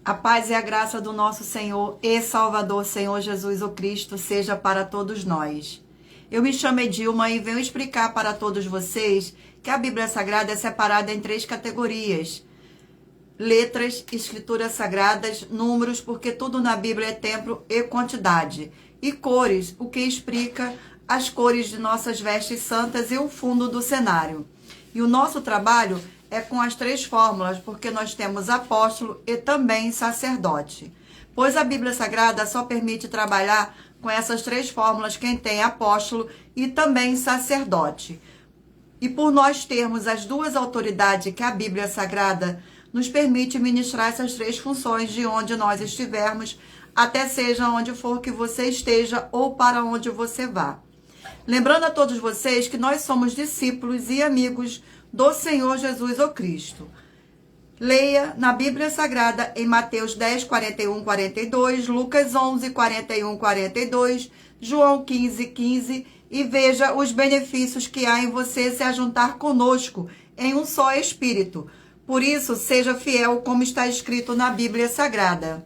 A paz e a graça do nosso Senhor e Salvador, Senhor Jesus o Cristo, seja para todos nós. Eu me chamo Edilma e venho explicar para todos vocês que a Bíblia Sagrada é separada em 3 categorias: letras, escrituras sagradas, números, porque tudo na Bíblia é tempo e quantidade, e cores, o que explica as cores de nossas vestes santas e o fundo do cenário. E o nosso trabalho é com as 3 fórmulas, porque nós temos apóstolo e também sacerdote. Pois a Bíblia Sagrada só permite trabalhar com essas 3 fórmulas quem tem apóstolo e também sacerdote. E por nós termos as 2 autoridades que a Bíblia Sagrada nos permite ministrar essas 3 funções de onde nós estivermos, até seja onde for que você esteja ou para onde você vá. Lembrando a todos vocês que nós somos discípulos e amigos do Senhor Jesus o Cristo. Leia na Bíblia Sagrada em Mateus 10, 41, 42, Lucas 11, 41, 42, João 15, 15 e veja os benefícios que há em você se ajuntar conosco em um só Espírito. Por isso, seja fiel como está escrito na Bíblia Sagrada.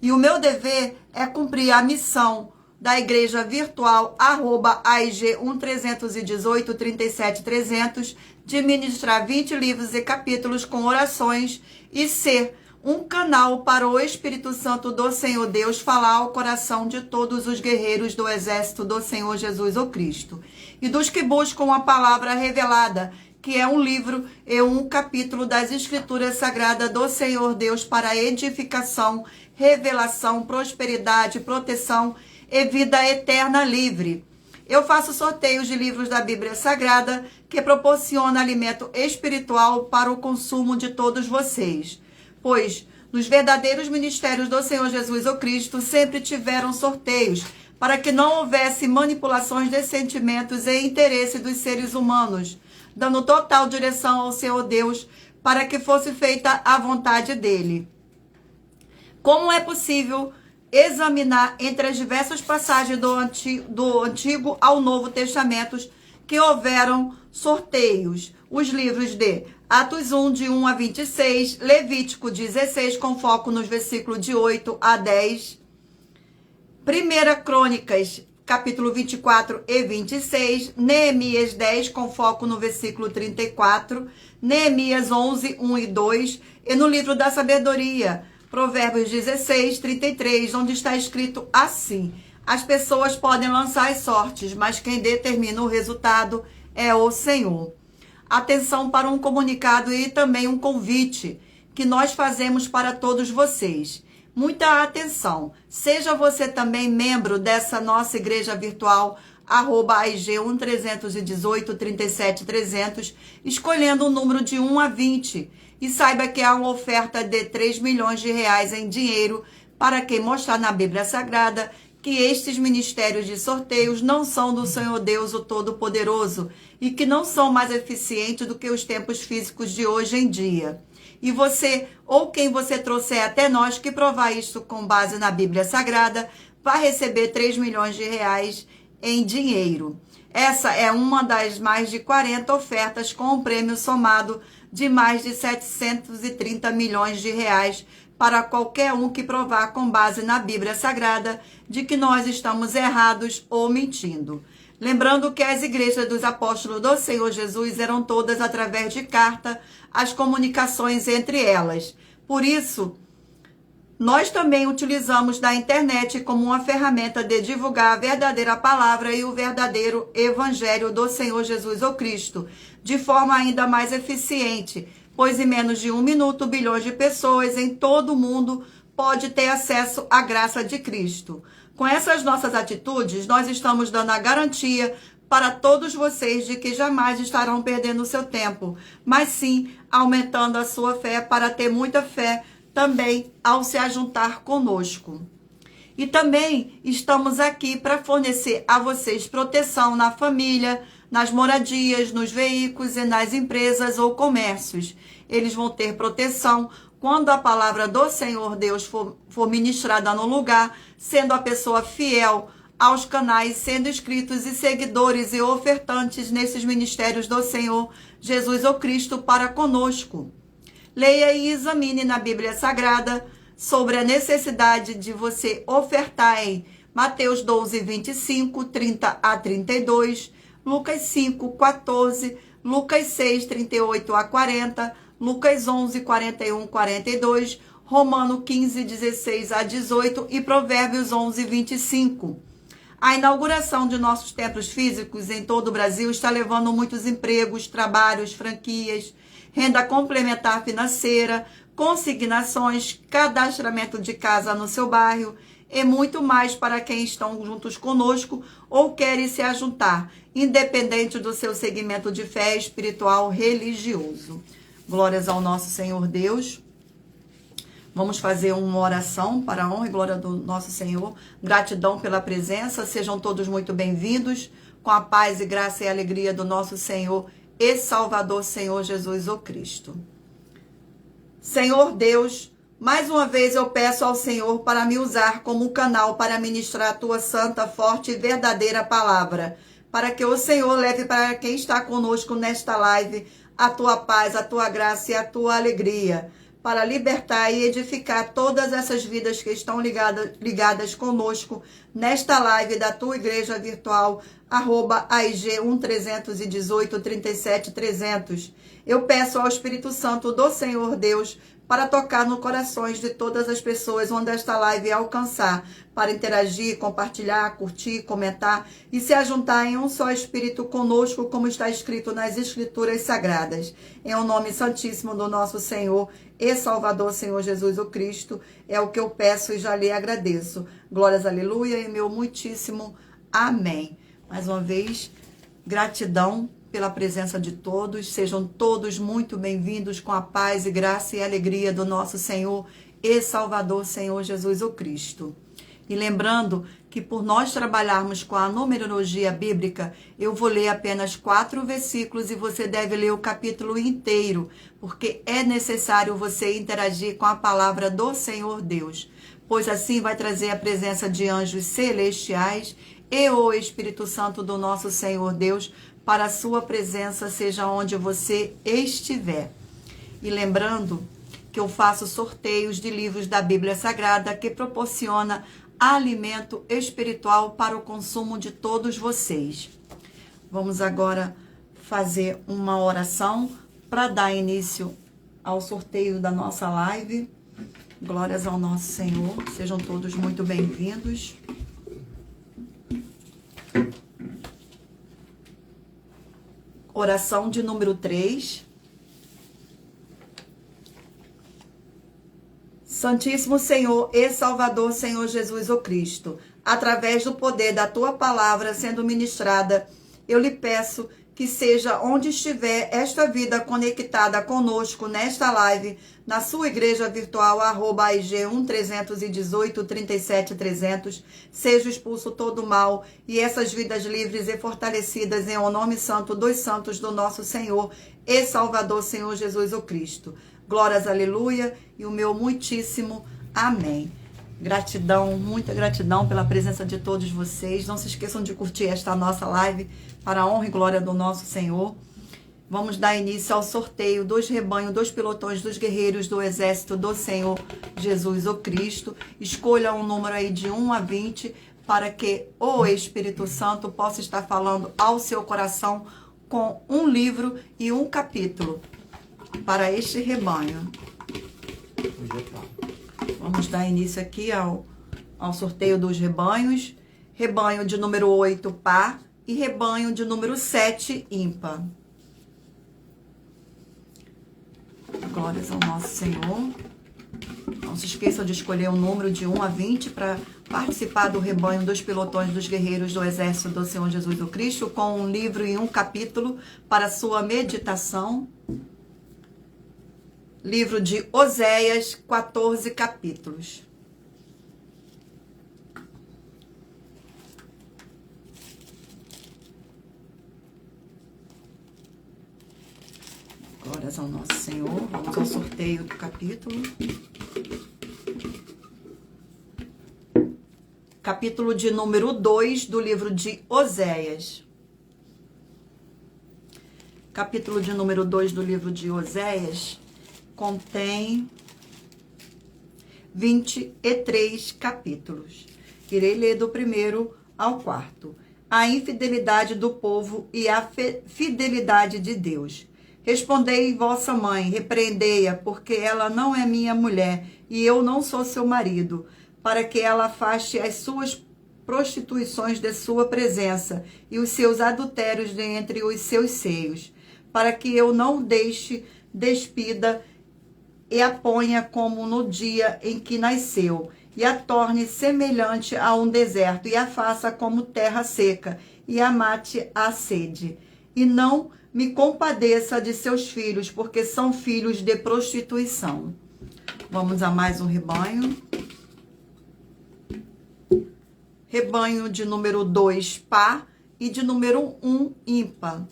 E o meu dever é cumprir a missão da igreja virtual @AIG 1318 37 300 de ministrar 20 livros e capítulos com orações e ser um canal para o Espírito Santo do Senhor Deus falar ao coração de todos os guerreiros do exército do Senhor Jesus o Cristo e dos que buscam a palavra revelada, que é um livro e um capítulo das Escrituras Sagradas do Senhor Deus para edificação, revelação, prosperidade, proteção e vida eterna livre. Eu faço sorteios de livros da Bíblia Sagrada que proporciona alimento espiritual para o consumo de todos vocês. Pois nos verdadeiros ministérios do Senhor Jesus o Cristo sempre tiveram sorteios para que não houvesse manipulações de sentimentos e interesse dos seres humanos, dando total direção ao Senhor Deus para que fosse feita a vontade dele. Como é possível examinar entre as diversas passagens do Antigo ao Novo Testamento que houveram sorteios? Os livros de Atos 1, de 1 a 26, Levítico 16, com foco nos versículos de 8 a 10, 1 Crônicas, capítulo 24 e 26, Neemias 10, com foco no versículo 34, Neemias 11, 1 e 2, e no livro da sabedoria, Provérbios 16, 33, onde está escrito assim: as pessoas podem lançar as sortes, mas quem determina o resultado é o Senhor. Atenção para um comunicado e também um convite que nós fazemos para todos vocês. Muita atenção. Seja você também membro dessa nossa igreja virtual, @AIG 1318 37 300, escolhendo o número de 1 a 20. E saiba que há uma oferta de 3 milhões de reais em dinheiro para quem mostrar na Bíblia Sagrada que estes ministérios de sorteios não são do Senhor Deus, o Todo-Poderoso, e que não são mais eficientes do que os tempos físicos de hoje em dia. E você, ou quem você trouxer até nós que provar isso com base na Bíblia Sagrada, vai receber 3 milhões de reais em dinheiro. Essa é uma das mais de 40 ofertas com um prêmio somado de mais de 730 milhões de reais para qualquer um que provar com base na Bíblia Sagrada de que nós estamos errados ou mentindo. Lembrando que as igrejas dos apóstolos do Senhor Jesus eram todas através de carta, as comunicações entre elas. Por isso, nós também utilizamos da internet como uma ferramenta de divulgar a verdadeira palavra e o verdadeiro evangelho do Senhor Jesus o Cristo, de forma ainda mais eficiente, pois em menos de 1 minuto, bilhões de pessoas em todo o mundo podem ter acesso à graça de Cristo. Com essas nossas atitudes, nós estamos dando a garantia para todos vocês de que jamais estarão perdendo o seu tempo, mas sim aumentando a sua fé para ter muita fé também ao se ajuntar conosco. E também estamos aqui para fornecer a vocês proteção na família, nas moradias, nos veículos e nas empresas ou comércios. Eles vão ter proteção quando a palavra do Senhor Deus for ministrada no lugar, sendo a pessoa fiel aos canais, sendo inscritos e seguidores e ofertantes nesses ministérios do Senhor Jesus o Cristo para conosco. Leia e examine na Bíblia Sagrada sobre a necessidade de você ofertar em Mateus 12, 25, 30 a 32, Lucas 5, 14, Lucas 6, 38 a 40, Lucas 11, 41, 42, Romano 15, 16 a 18 e Provérbios 11, 25. A inauguração de nossos templos físicos em todo o Brasil está levando muitos empregos, trabalhos, franquias, renda complementar financeira, consignações, cadastramento de casa no seu bairro e muito mais para quem estão juntos conosco ou querem se ajuntar, independente do seu segmento de fé espiritual religioso. Glórias ao nosso Senhor Deus. Vamos fazer uma oração para a honra e glória do nosso Senhor. Gratidão pela presença. Sejam todos muito bem-vindos. Com a paz e graça e alegria do nosso Senhor e Salvador, Senhor Jesus, o Cristo. Senhor Deus, mais uma vez eu peço ao Senhor para me usar como canal para ministrar a tua santa, forte e verdadeira palavra. Para que o Senhor leve para quem está conosco nesta live a tua paz, a tua graça e a tua alegria, para libertar e edificar todas essas vidas que estão ligadas conosco nesta live da tua igreja virtual, @AIG 1318 37 300. Eu peço ao Espírito Santo do Senhor Deus para tocar no corações de todas as pessoas onde esta live alcançar, para interagir, compartilhar, curtir, comentar e se ajuntar em um só Espírito conosco, como está escrito nas Escrituras Sagradas. Em o nome santíssimo do nosso Senhor e Salvador, Senhor Jesus o Cristo, é o que eu peço e já lhe agradeço. Glórias, aleluia, e meu muitíssimo amém. Mais uma vez, gratidão pela presença de todos. Sejam todos muito bem-vindos com a paz e graça e alegria do nosso Senhor e Salvador, Senhor Jesus o Cristo. E lembrando que por nós trabalharmos com a numerologia bíblica, eu vou ler apenas 4 versículos e você deve ler o capítulo inteiro, porque é necessário você interagir com a palavra do Senhor Deus, pois assim vai trazer a presença de anjos celestiais e o Espírito Santo do nosso Senhor Deus para a sua presença, seja onde você estiver. E lembrando que eu faço sorteios de livros da Bíblia Sagrada que proporciona alimento espiritual para o consumo de todos vocês. Vamos agora fazer uma oração para dar início ao sorteio da nossa live. Glórias ao nosso Senhor. Sejam todos muito bem-vindos. Oração de número 3. Santíssimo Senhor e Salvador, Senhor Jesus o Cristo, através do poder da tua palavra sendo ministrada, eu lhe peço que seja onde estiver esta vida conectada conosco nesta live, na sua igreja virtual, @AIG 1318 37 300, seja expulso todo o mal e essas vidas livres e fortalecidas em o nome santo dos santos do nosso Senhor e Salvador, Senhor Jesus o Cristo. Glórias, aleluia, e o meu muitíssimo amém. Gratidão, muita gratidão pela presença de todos vocês. Não se esqueçam de curtir esta nossa live para a honra e glória do nosso Senhor. Vamos dar início ao sorteio dos rebanhos, dos pelotões, dos guerreiros do exército do Senhor Jesus o Cristo. Escolha um número aí de 1 a 20 para que o Espírito Santo possa estar falando ao seu coração com um livro e um capítulo para este rebanho. Vamos dar início aqui ao sorteio dos rebanhos. Rebanho de número 8, par, e rebanho de número 7, ímpar. Glórias ao nosso Senhor. Não se esqueçam de escolher um número de 1 a 20 para participar do rebanho dos pelotões dos guerreiros do exército do Senhor Jesus o Cristo, com um livro e um capítulo para sua meditação. Livro de Oséias, 14 capítulos. Glórias ao nosso Senhor. Vamos ao sorteio do capítulo. Capítulo de número 2 do livro de Oséias. Capítulo de número 2 do livro de Oséias contém 23 capítulos. Irei ler do 1º ao 4º. A infidelidade do povo e a fidelidade de Deus. Respondei vossa mãe, repreendei-a, porque ela não é minha mulher, e eu não sou seu marido, para que ela afaste as suas prostituições de sua presença, e os seus adultérios de entre os seus seios, para que eu não deixe despida e a ponha como no dia em que nasceu, e a torne semelhante a um deserto, e a faça como terra seca, e a mate a sede. E não me compadeça de seus filhos, porque são filhos de prostituição. Vamos a mais um rebanho. Rebanho de número 2, par, e de número 1, ímpar.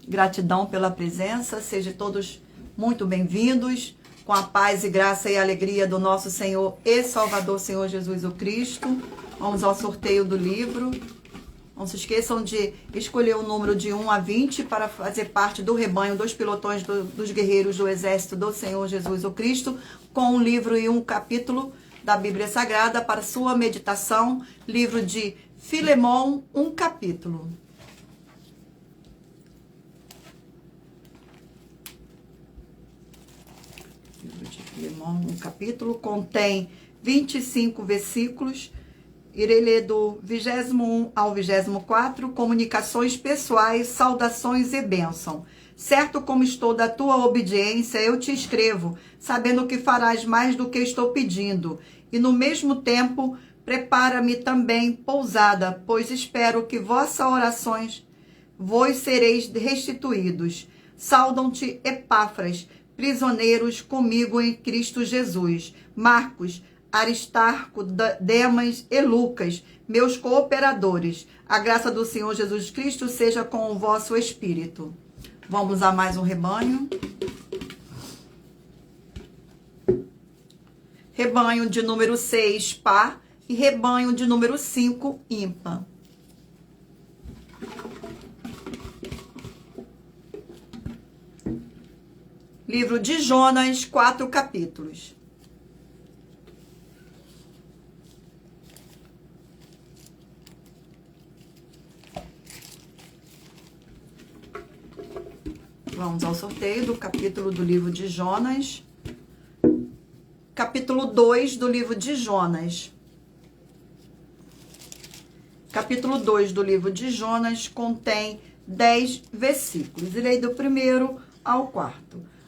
Gratidão pela presença, sejam todos muito bem-vindos, com a paz e graça e alegria do nosso Senhor e Salvador, Senhor Jesus o Cristo. Vamos ao sorteio do livro. Não se esqueçam de escolher o número de 1 a 20 para fazer parte do rebanho dos pilotões dos guerreiros do exército do Senhor Jesus o Cristo, com um livro e um capítulo da Bíblia Sagrada para sua meditação. Livro de Filemão, um capítulo. Livro de Filemão, um capítulo, contém 25 versículos. Irei ler do 21 ao 24, comunicações pessoais, saudações e bênção. Certo como estou da tua obediência, eu te escrevo, sabendo que farás mais do que estou pedindo. E no mesmo tempo, prepara-me também pousada, pois espero que vossas orações vos sereis restituídos. Saudam-te Epáfras, prisioneiros comigo em Cristo Jesus, Marcos, Aristarco, Demas e Lucas, meus cooperadores. A graça do Senhor Jesus Cristo seja com o vosso espírito. Vamos a mais um rebanho. Rebanho de número 6, par, e rebanho de número 5, ímpar. Livro de Jonas, 4 capítulos. Vamos ao sorteio do capítulo do livro de Jonas. Capítulo 2 do livro de Jonas. Capítulo 2 do livro de Jonas contém 10 versículos. Irei do 1º ao 4º.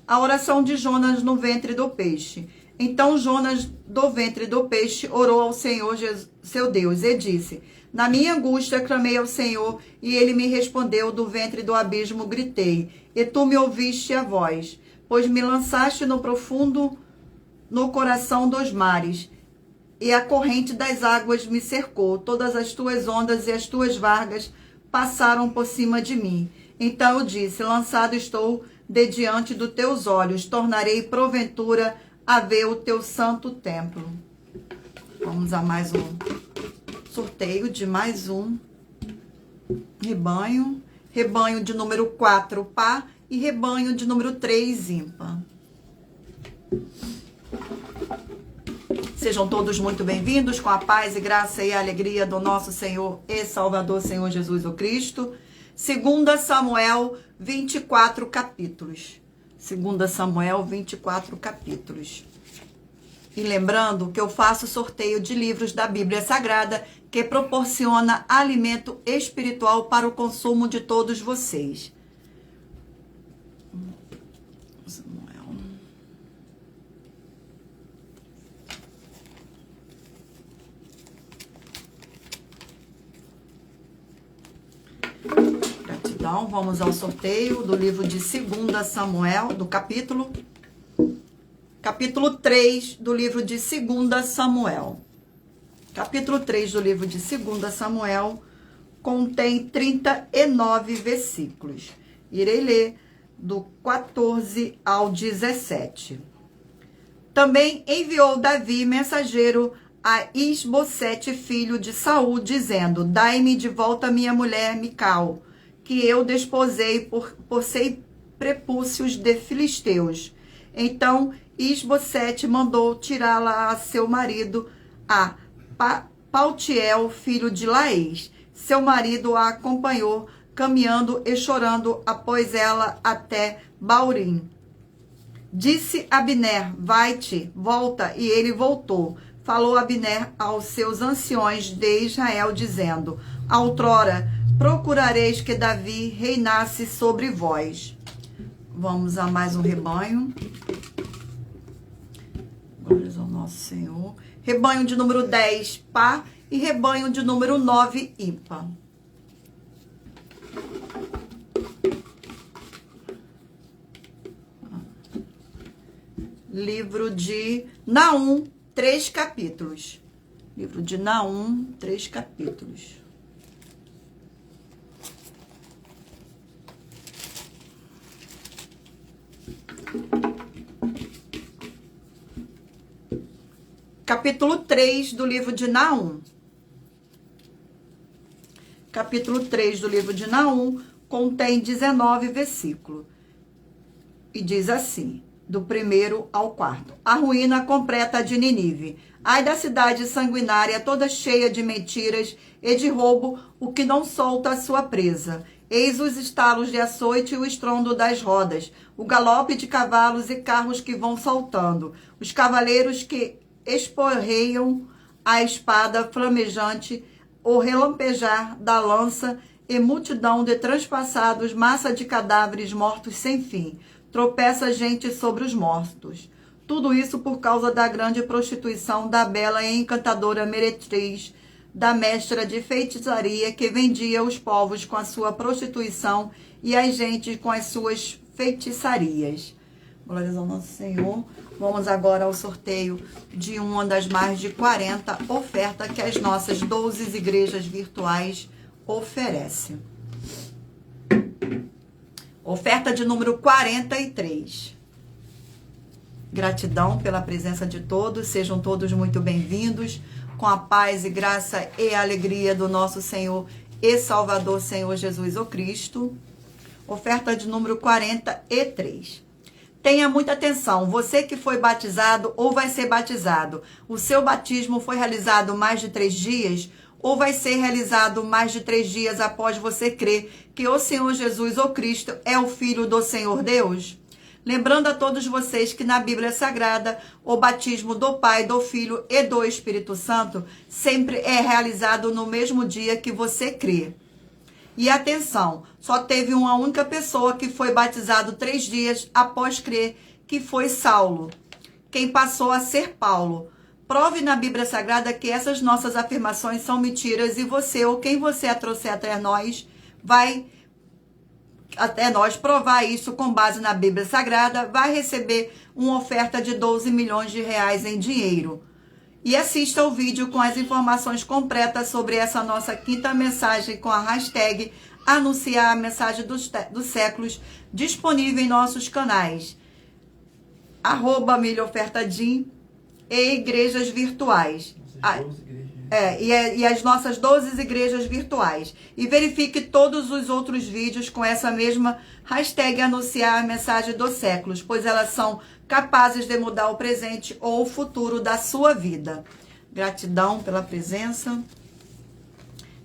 A oração de Jonas no ventre do peixe. Então Jonas, do ventre do peixe, orou ao Senhor, seu Deus, e disse: na minha angústia clamei ao Senhor, e ele me respondeu. Do ventre do abismo gritei, e tu me ouviste a voz, pois me lançaste no profundo, no coração dos mares, e a corrente das águas me cercou. Todas as tuas ondas e as tuas vargas passaram por cima de mim. Então eu disse: lançado estou de diante dos teus olhos, tornarei porventura a ver o teu santo templo. Vamos a mais um sorteio de mais um rebanho. Rebanho de número 4, par, e rebanho de número 3, ímpar. Sejam todos muito bem-vindos, com a paz e graça e alegria do nosso Senhor e Salvador, Senhor Jesus o Cristo. 2 Samuel, 24 capítulos. 2 Samuel, 24 capítulos. E lembrando que eu faço sorteio de livros da Bíblia Sagrada, que proporciona alimento espiritual para o consumo de todos vocês. Samuel. Gratidão. Vamos ao sorteio do livro de 2 Samuel, do capítulo 3 do livro de 2 Samuel. Capítulo 3 do livro de 2 Samuel contém 39 versículos. Irei ler do 14 ao 17. Também enviou Davi mensageiro a Isbosete, filho de Saul, dizendo: dai-me de volta minha mulher Mical, que eu desposei por ser prepúcios de filisteus. Então Isbosete mandou tirá-la a seu marido, a Paltiel, filho de Laís. Seu marido a acompanhou, caminhando e chorando após ela até Baurim. Disse Abner: vai-te, volta, e ele voltou. Falou Abner aos seus anciões de Israel, dizendo: outrora procurareis que Davi reinasse sobre vós. Vamos a mais um rebanho. Glórias ao nosso Senhor. Rebanho de número 10, pá, e rebanho de número 9, ímpar. Livro de Naum, 3 capítulos. Livro de Naum, 3 capítulos. Capítulo 3 do livro de Naum. Capítulo 3 do livro de Naum contém 19 versículos. E diz assim, do 1º ao 4º. A ruína completa de Nínive. Ai da cidade sanguinária, toda cheia de mentiras e de roubo, o que não solta a sua presa. Eis os estalos de açoite e o estrondo das rodas, o galope de cavalos e carros que vão saltando, os cavaleiros que esporreiam a espada flamejante, o relampejar da lança e multidão de transpassados, massa de cadáveres mortos sem fim. Tropeça gente sobre os mortos. Tudo isso por causa da grande prostituição da bela e encantadora meretriz, da mestra de feitiçaria que vendia os povos com a sua prostituição e as gentes com as suas feitiçarias. Glórias ao nosso Senhor. Vamos agora ao sorteio de uma das mais de 40 ofertas que as nossas 12 igrejas virtuais oferecem. Oferta de número 43. Gratidão pela presença de todos. Sejam todos muito bem-vindos. Com a paz e graça e alegria do nosso Senhor e Salvador, Senhor Jesus o Cristo. Oferta de número 43. Tenha muita atenção, você que foi batizado ou vai ser batizado, o seu batismo foi realizado mais de 3 dias ou vai ser realizado mais de 3 dias após você crer que o Senhor Jesus ou Cristo é o Filho do Senhor Deus? Lembrando a todos vocês que na Bíblia Sagrada, o batismo do Pai, do Filho e do Espírito Santo sempre é realizado no mesmo dia que você crê. E atenção, só teve uma única pessoa que foi batizado 3 dias após crer, que foi Saulo, quem passou a ser Paulo. Prove na Bíblia Sagrada que essas nossas afirmações são mentiras e você, ou quem você trouxer até nós, vai até nós provar isso com base na Bíblia Sagrada, vai receber uma oferta de 12 milhões de reais em dinheiro. E assista o vídeo com as informações completas sobre essa nossa 5ª mensagem com a hashtag Anunciar a Mensagem dos Séculos, disponível em nossos canais @milhaofertadim e igrejas virtuais. E as nossas 12 igrejas virtuais. E verifique todos os outros vídeos com essa mesma hashtag Anunciar a Mensagem dos Séculos, pois elas são capazes de mudar o presente ou o futuro da sua vida. Gratidão pela presença.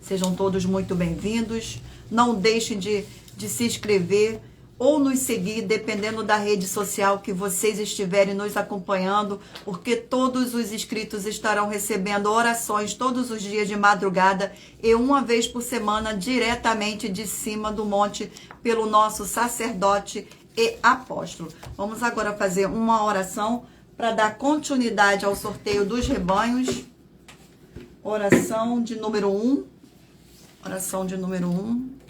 Sejam todos muito bem-vindos. Não deixem de se inscrever ou nos seguir, dependendo da rede social que vocês estiverem nos acompanhando, porque todos os inscritos estarão recebendo orações todos os dias de madrugada e uma vez por semana diretamente de cima do monte pelo nosso sacerdote e apóstolo. Vamos agora fazer uma oração para dar continuidade ao sorteio dos rebanhos. Oração de número 1. Oração de número 1.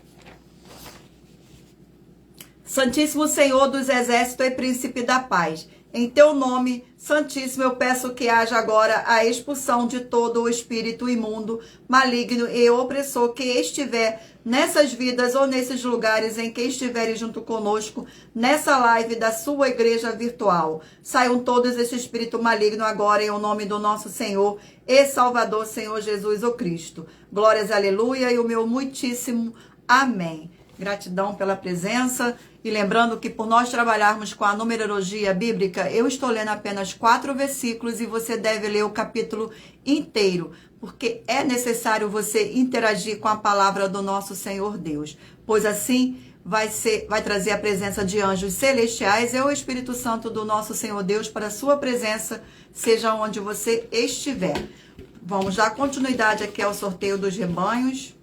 Santíssimo Senhor dos Exércitos e Príncipe da Paz, em teu nome, Santíssimo, eu peço que haja agora a expulsão de todo o espírito imundo, maligno e opressor que estiver nessas vidas ou nesses lugares em que estiverem junto conosco, nessa live da sua igreja virtual. Saiam todos esse espírito maligno agora em nome do nosso Senhor e Salvador, Senhor Jesus o Cristo. Glórias, aleluia, e o meu muitíssimo amém. Gratidão pela presença. E lembrando que por nós trabalharmos com a numerologia bíblica, eu estou lendo apenas 4 versículos e você deve ler o capítulo inteiro, porque é necessário você interagir com a palavra do nosso Senhor Deus, pois assim vai trazer a presença de anjos celestiais e o Espírito Santo do nosso Senhor Deus para a sua presença, seja onde você estiver. Vamos dar continuidade aqui ao sorteio dos rebanhos.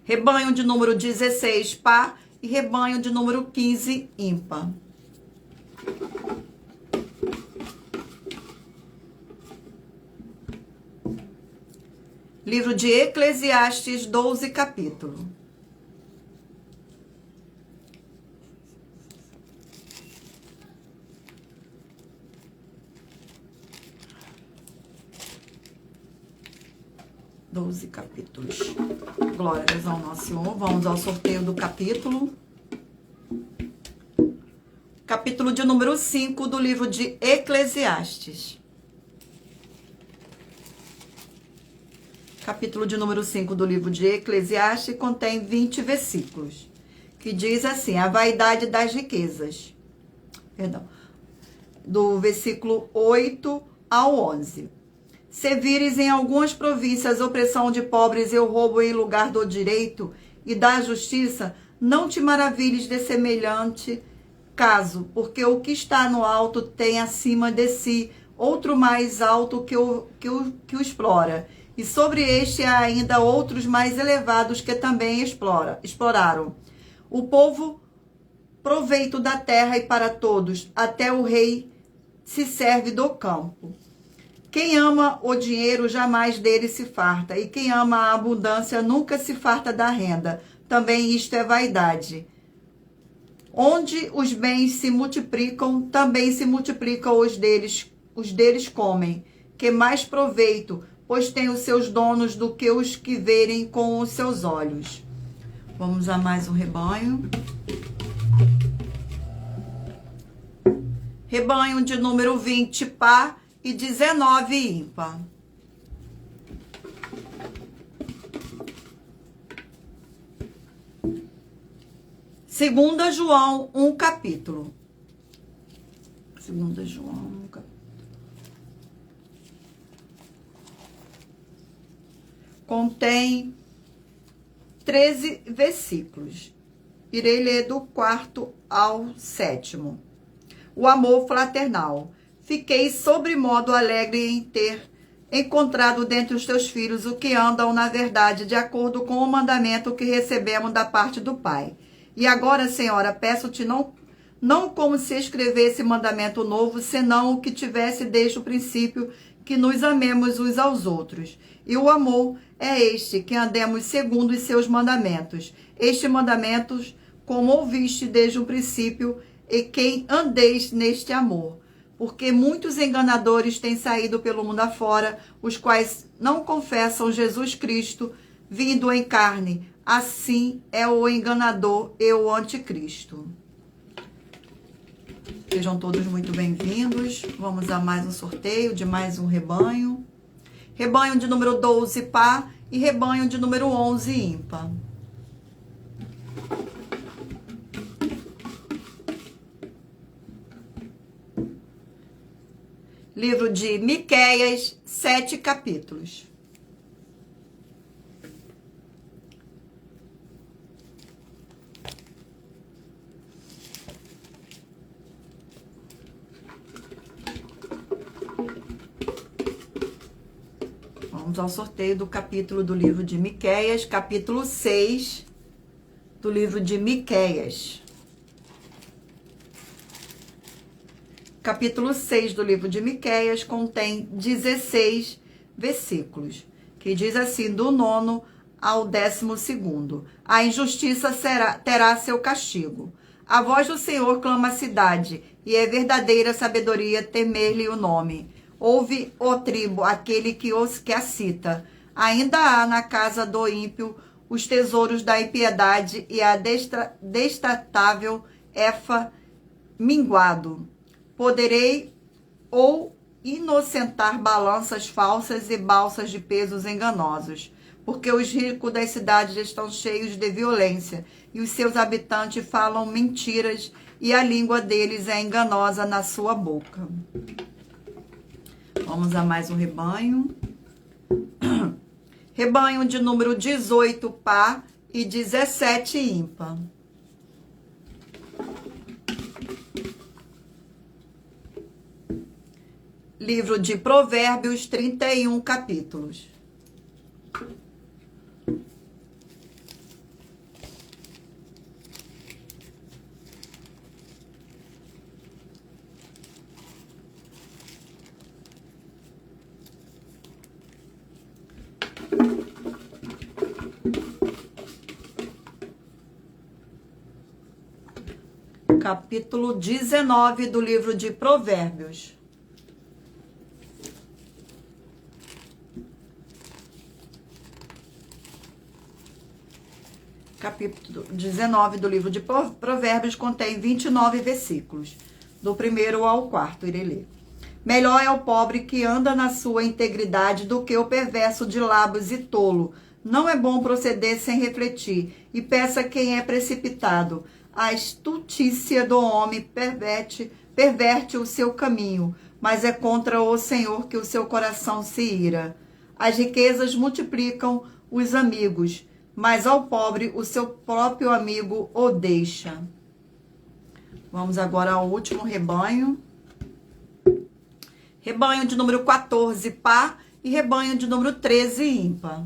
Rebanho de número 16, par, e rebanho de número 15, ímpar. Livro de Eclesiastes, 12 capítulo. Capítulos. Glórias ao nosso Senhor. Vamos ao sorteio do capítulo. Capítulo de número 5 do livro de Eclesiastes. Capítulo de número 5 do livro de Eclesiastes contém 20 versículos, que diz assim: a vaidade das riquezas. Perdão. Do versículo 8 ao 11. Se vires em algumas províncias opressão de pobres e o roubo em lugar do direito e da justiça, não te maravilhes de semelhante caso, porque o que está no alto tem acima de si outro mais alto que o explora, e sobre este há ainda outros mais elevados que também exploraram. O povo proveito da terra e para todos, até o rei se serve do campo. Quem ama o dinheiro jamais dele se farta, e quem ama a abundância nunca se farta da renda. Também isto é vaidade. Onde os bens se multiplicam, também se multiplicam os deles comem. Que mais proveito, pois tem os seus donos do que os que verem com os seus olhos. Vamos a mais um rebanho. Rebanho de número 20, par, e 19, ímpar. Segunda João, 1 capítulo. Segunda João, 1 capítulo. Contém 13 versículos. Irei ler do 4º ao 7º. O amor fraternal. Fiquei sobremodo alegre em ter encontrado dentre os teus filhos o que andam na verdade, de acordo com o mandamento que recebemos da parte do Pai. E agora, Senhora, peço-te não como se escrevesse mandamento novo, senão o que tivesse desde o princípio, que nos amemos uns aos outros. E o amor é este, que andemos segundo os seus mandamentos. Estes mandamentos, como ouviste desde o princípio, e quem andeis neste amor. Porque muitos enganadores têm saído pelo mundo afora, os quais não confessam Jesus Cristo vindo em carne. Assim é o enganador e o anticristo. Sejam todos muito bem-vindos. Vamos a mais um sorteio de mais um rebanho. Rebanho de número 12, par, e rebanho de número 11, ímpar. Livro de Miqueias, 7 capítulos. Vamos ao sorteio do capítulo do livro de Miqueias, capítulo 6 do livro de Miqueias. Capítulo 6 do livro de Miqueias contém 16 versículos, que diz assim, do 9º ao 12º. A injustiça terá seu castigo. A voz do Senhor clama a cidade, e é verdadeira sabedoria temer-lhe o nome. Ouve, ó tribo, aquele que a cita. Ainda há na casa do ímpio os tesouros da impiedade e a destatável efa minguado. Poderei ou inocentar balanças falsas e balsas de pesos enganosos. porque os ricos das cidades estão cheios de violência, e os seus habitantes falam mentiras, e a língua deles é enganosa na sua boca. Vamos a mais um rebanho. Rebanho de número 18, par, e 17, ímpar. Livro de Provérbios, 31 capítulos. Capítulo 19 do livro de Provérbios. Capítulo 19 do livro de Provérbios contém 29 versículos, do 1º ao 4º, irei ler. Melhor é o pobre que anda na sua integridade do que o perverso de lábios e tolo. Não é bom proceder sem refletir, e peça quem é precipitado. A astutícia do homem perverte o seu caminho, mas é contra o Senhor que o seu coração se ira. As riquezas multiplicam os amigos, mas ao pobre o seu próprio amigo o deixa. Vamos agora ao último rebanho. Rebanho de número 14, par, e rebanho de número 13, ímpar.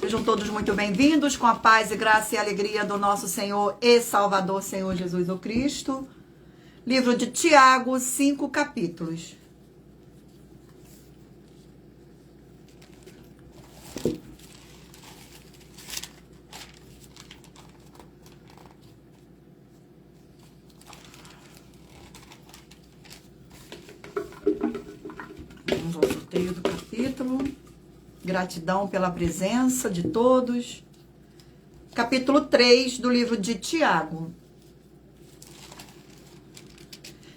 Sejam todos muito bem-vindos, com a paz e graça e alegria do nosso Senhor e Salvador, Senhor Jesus o Cristo. Livro de Tiago, 5 capítulos. Vamos ao sorteio do capítulo. Gratidão pela presença de todos. Capítulo 3 do livro de Tiago.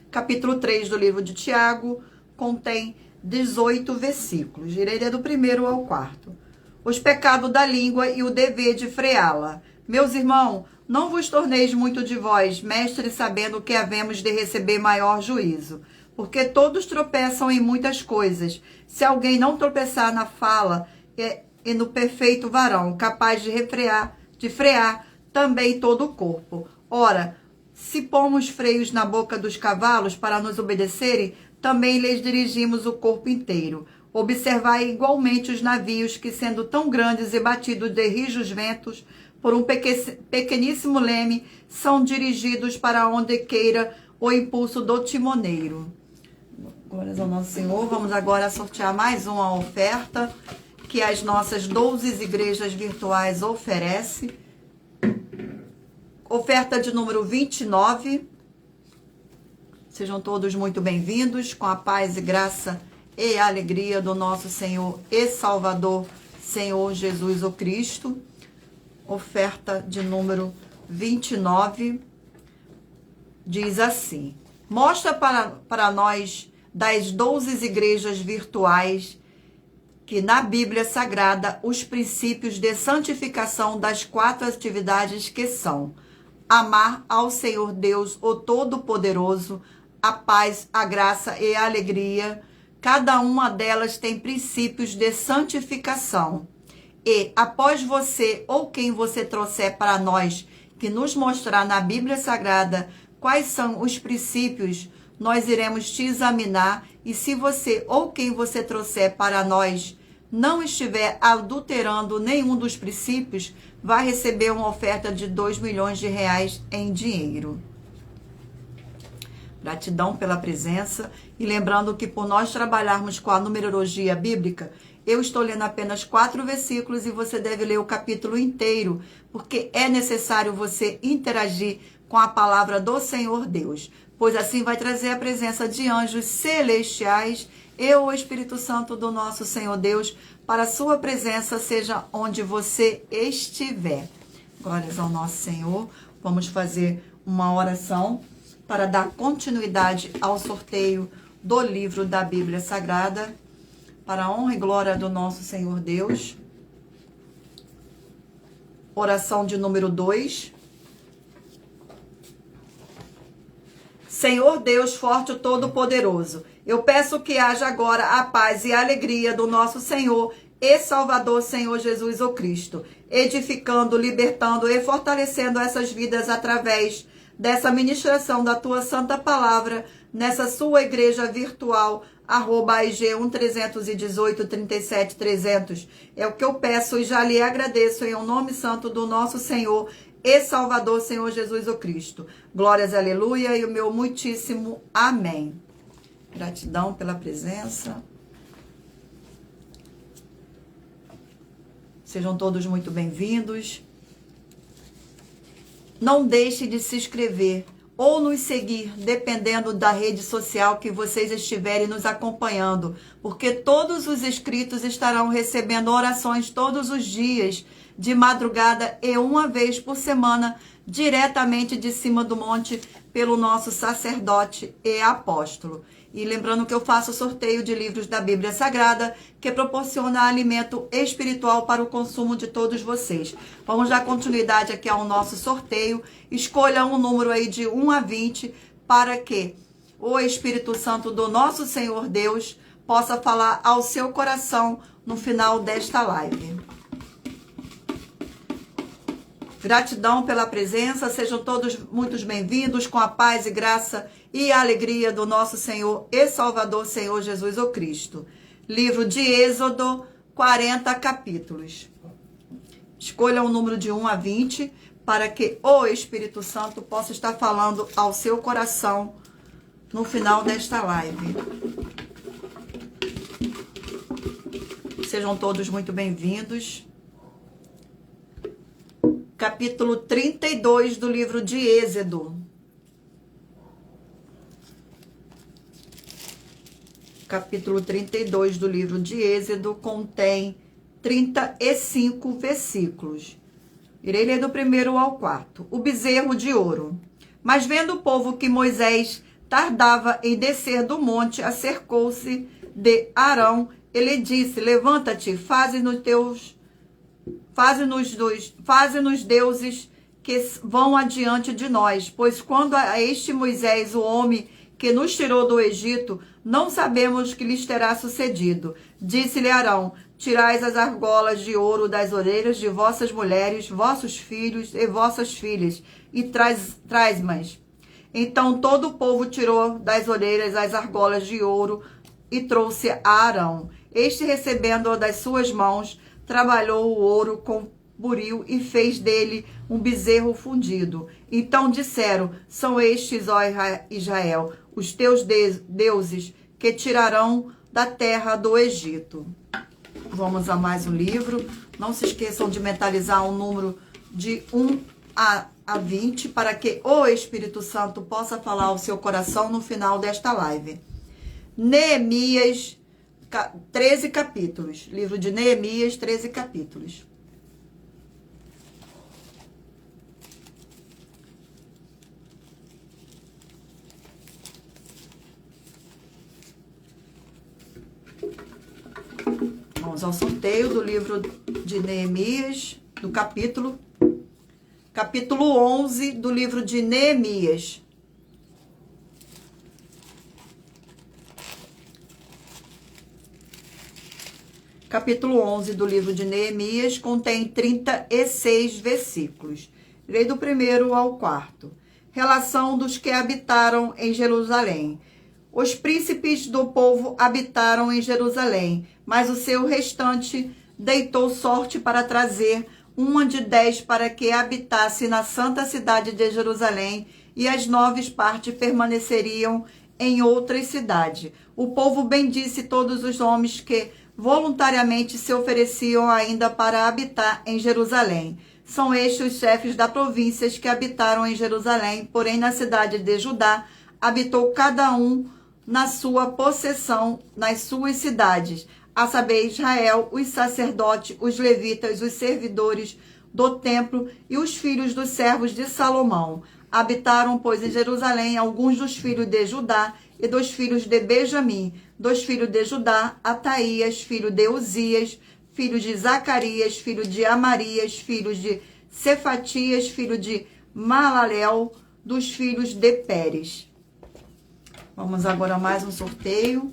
Capítulo 3 do livro de Tiago contém 18 versículos. Irei ler do 1º ao 4º. Os pecados da língua e o dever de freá-la. Meus irmãos, não vos torneis muito de vós, mestres, sabendo que havemos de receber maior juízo. Porque todos tropeçam em muitas coisas. Se alguém não tropeçar na fala e no perfeito varão, capaz de frear também todo o corpo. Ora, se pomos freios na boca dos cavalos para nos obedecerem, também lhes dirigimos o corpo inteiro. Observai igualmente os navios que, sendo tão grandes e batidos de rijos ventos, por um pequeníssimo leme, são dirigidos para onde queira o impulso do timoneiro. Glórias ao nosso Senhor. Vamos agora sortear mais uma oferta que as nossas 12 igrejas virtuais oferecem. Oferta de número 29. Sejam todos muito bem-vindos, com a paz e graça e alegria do nosso Senhor e Salvador, Senhor Jesus o Cristo. Oferta de número 29 diz assim: mostra para nós das 12 igrejas virtuais que na Bíblia Sagrada os princípios de santificação das 4 atividades que são: amar ao Senhor Deus, o Todo-Poderoso, a paz, a graça e a alegria. Cada uma delas tem princípios de santificação. E após você ou quem você trouxer para nós que nos mostrar na Bíblia Sagrada quais são os princípios, nós iremos te examinar, e se você ou quem você trouxer para nós não estiver adulterando nenhum dos princípios, vai receber uma oferta de 2 milhões de reais em dinheiro. Gratidão pela presença, e lembrando que por nós trabalharmos com a numerologia bíblica, eu estou lendo apenas 4 versículos e você deve ler o capítulo inteiro, porque é necessário você interagir com a palavra do Senhor Deus, pois assim vai trazer a presença de anjos celestiais e o Espírito Santo do nosso Senhor Deus para a sua presença, seja onde você estiver. Glórias ao nosso Senhor. Vamos fazer uma oração para dar continuidade ao sorteio do livro da Bíblia Sagrada. para a honra e glória do nosso Senhor Deus. Oração de número 2. Senhor Deus forte e todo-poderoso, eu peço que haja agora a paz e a alegria do nosso Senhor e Salvador, Senhor Jesus o Cristo, edificando, libertando e fortalecendo essas vidas através dessa ministração da tua santa palavra, nessa sua igreja virtual, @IG131837300. É o que eu peço e já lhe agradeço em nome santo do nosso Senhor e Salvador, Senhor Jesus o Cristo. Glórias, aleluia, e o meu muitíssimo amém. Gratidão pela presença. Sejam todos muito bem-vindos. Não deixe de se inscrever ou nos seguir, dependendo da rede social que vocês estiverem nos acompanhando, porque todos os inscritos estarão recebendo orações todos os dias, de madrugada e uma vez por semana, diretamente de cima do monte, pelo nosso sacerdote e apóstolo. E lembrando que eu faço sorteio de livros da Bíblia Sagrada, que proporciona alimento espiritual para o consumo de todos vocês. Vamos dar continuidade aqui ao nosso sorteio. Escolha um número aí de 1 a 20, para que o Espírito Santo do nosso Senhor Deus possa falar ao seu coração no final desta live. Gratidão pela presença, sejam todos muito bem-vindos, com a paz e graça e a alegria do nosso Senhor e Salvador, Senhor Jesus o Cristo. Livro de Êxodo, 40 capítulos. Escolha um número de 1 a 20, para que o Espírito Santo possa estar falando ao seu coração no final desta live. Sejam todos muito bem-vindos. Capítulo 32 do livro de Êxodo. Capítulo 32 do livro de Êxodo contém 35 versículos. Irei ler do 1º ao 4. O bezerro de ouro. Mas vendo o povo que Moisés tardava em descer do monte, acercou-se de Arão. Ele disse: Levanta-te, faze-nos deuses que vão adiante de nós, pois quando a este Moisés, o homem que nos tirou do Egito, não sabemos o que lhes terá sucedido. Disse-lhe Arão: tirai as argolas de ouro das orelhas de vossas mulheres, vossos filhos e vossas filhas, e traz-mas. Então todo o povo tirou das orelhas as argolas de ouro e trouxe a Arão. Este, recebendo-a das suas mãos, trabalhou o ouro com buril e fez dele um bezerro fundido. Então disseram: são estes, ó Israel, os teus deuses que tirarão da terra do Egito. Vamos a mais um livro. Não se esqueçam de mentalizar um número de 1 a 20, para que o Espírito Santo possa falar ao seu coração no final desta live. Neemias, 13 capítulos. Livro de Neemias, 13 capítulos. Vamos ao sorteio do livro de Neemias, do capítulo 11 do livro de Neemias. Capítulo 11 do livro de Neemias contém 36 versículos. Irei do 1º ao 4. Relação dos que habitaram em Jerusalém. Os príncipes do povo habitaram em Jerusalém, mas o seu restante deitou sorte para trazer uma de 10 para que habitasse na santa cidade de Jerusalém, e as 9 partes permaneceriam em outras cidades. O povo bendisse todos os homens que voluntariamente se ofereciam ainda para habitar em Jerusalém. São estes os chefes das províncias que habitaram em Jerusalém, porém na cidade de Judá habitou cada um na sua possessão, nas suas cidades, a saber, Israel, os sacerdotes, os levitas, os servidores do templo e os filhos dos servos de Salomão. Habitaram, pois, em Jerusalém alguns dos filhos de Judá e dos filhos de Benjamim, dos filhos de Judá, Ataías, filho de Uzias, filho de Zacarias, filho de Amarias, filho de Cefatias, filho de Malalel, dos filhos de Pérez. Vamos agora a mais um sorteio.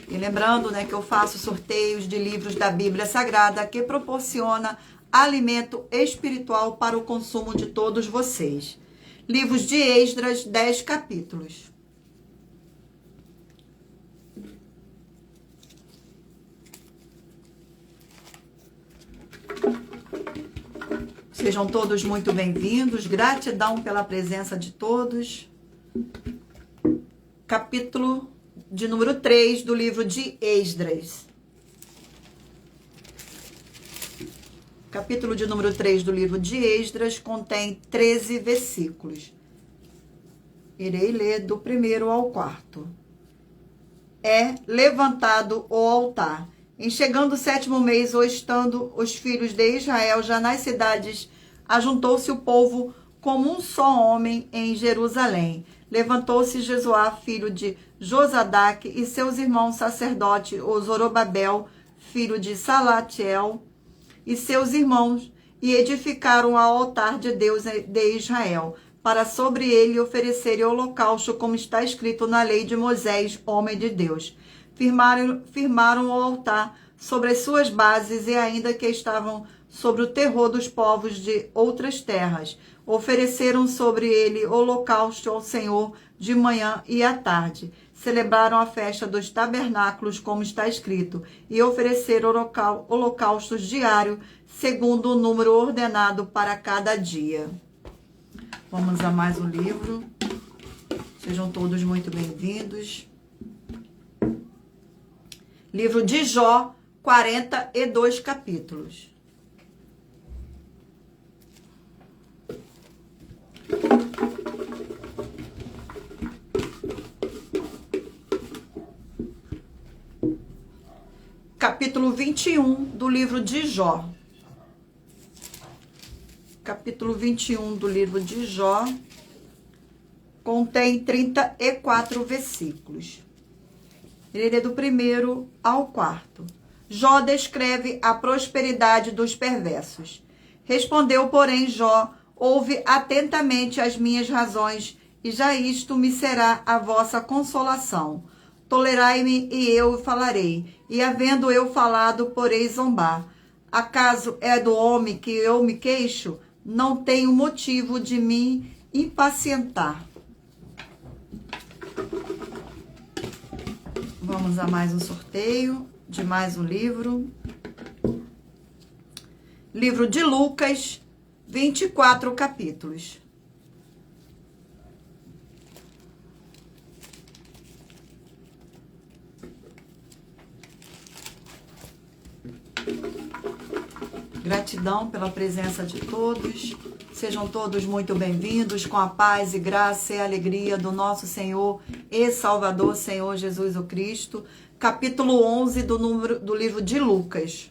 E lembrando, né, que eu faço sorteios de livros da Bíblia Sagrada que proporciona alimento espiritual para o consumo de todos vocês. Livros de Esdras, 10 capítulos. Sejam todos muito bem-vindos. Gratidão pela presença de todos. Capítulo de número 3 do livro de Esdras. Capítulo de número 3 do livro de Esdras contém 13 versículos. Irei ler do 1º ao 4º. É levantado o altar. Em chegando o 7º mês, ou estando os filhos de Israel já nas cidades, ajuntou-se o povo como um só homem em Jerusalém. Levantou-se Jesuá, filho de Josadaque, e seus irmãos sacerdotes, o Zorobabel, filho de Salatiel, e seus irmãos, e edificaram o altar de Deus de Israel, para sobre ele oferecerem holocausto, como está escrito na lei de Moisés, homem de Deus. Firmaram o altar sobre as suas bases, e ainda que estavam sobre o terror dos povos de outras terras, ofereceram sobre ele holocausto ao Senhor de manhã e à tarde. Celebraram a festa dos tabernáculos, como está escrito, e ofereceram holocaustos diários, segundo o número ordenado para cada dia. Vamos a mais um livro. Sejam todos muito bem-vindos. Livro de Jó, 42 capítulos. Capítulo 21 do livro de Jó. Capítulo 21 do livro de Jó contém 34 versículos. Ele é do 1º ao 4º. Jó descreve a prosperidade dos perversos. Respondeu, porém, Jó: ouve atentamente as minhas razões, e já isto me será a vossa consolação. Tolerai-me, e eu falarei, e havendo eu falado, porei zombar. Acaso é do homem que eu me queixo? Não tenho motivo de me impacientar. Vamos a mais um sorteio de mais um livro. Livro de Lucas, 24 capítulos. Gratidão pela presença de todos. Sejam todos muito bem-vindos, com a paz e graça e alegria do nosso Senhor e Salvador, Senhor Jesus o Cristo. Capítulo 11 do livro de Lucas.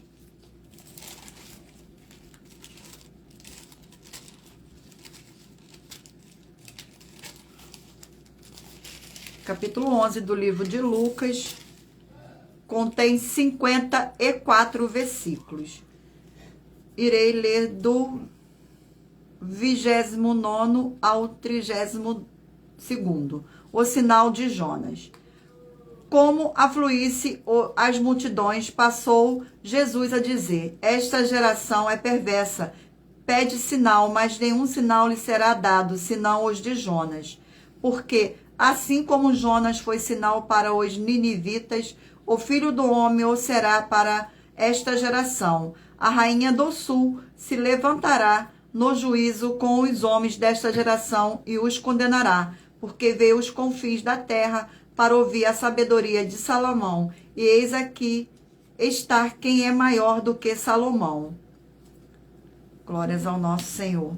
Capítulo 11 do livro de Lucas contém 54 versículos. Irei ler do 29º ao 32º. O sinal de Jonas. Como afluísse as multidões, passou Jesus a dizer: esta geração é perversa, pede sinal, mas nenhum sinal lhe será dado, senão os de Jonas. Porque, assim como Jonas foi sinal para os ninivitas, o Filho do Homem o será para esta geração. A rainha do sul se levantará no juízo com os homens desta geração e os condenará, porque veio os confins da terra para ouvir a sabedoria de Salomão. E eis aqui está quem é maior do que Salomão. Glórias ao nosso Senhor.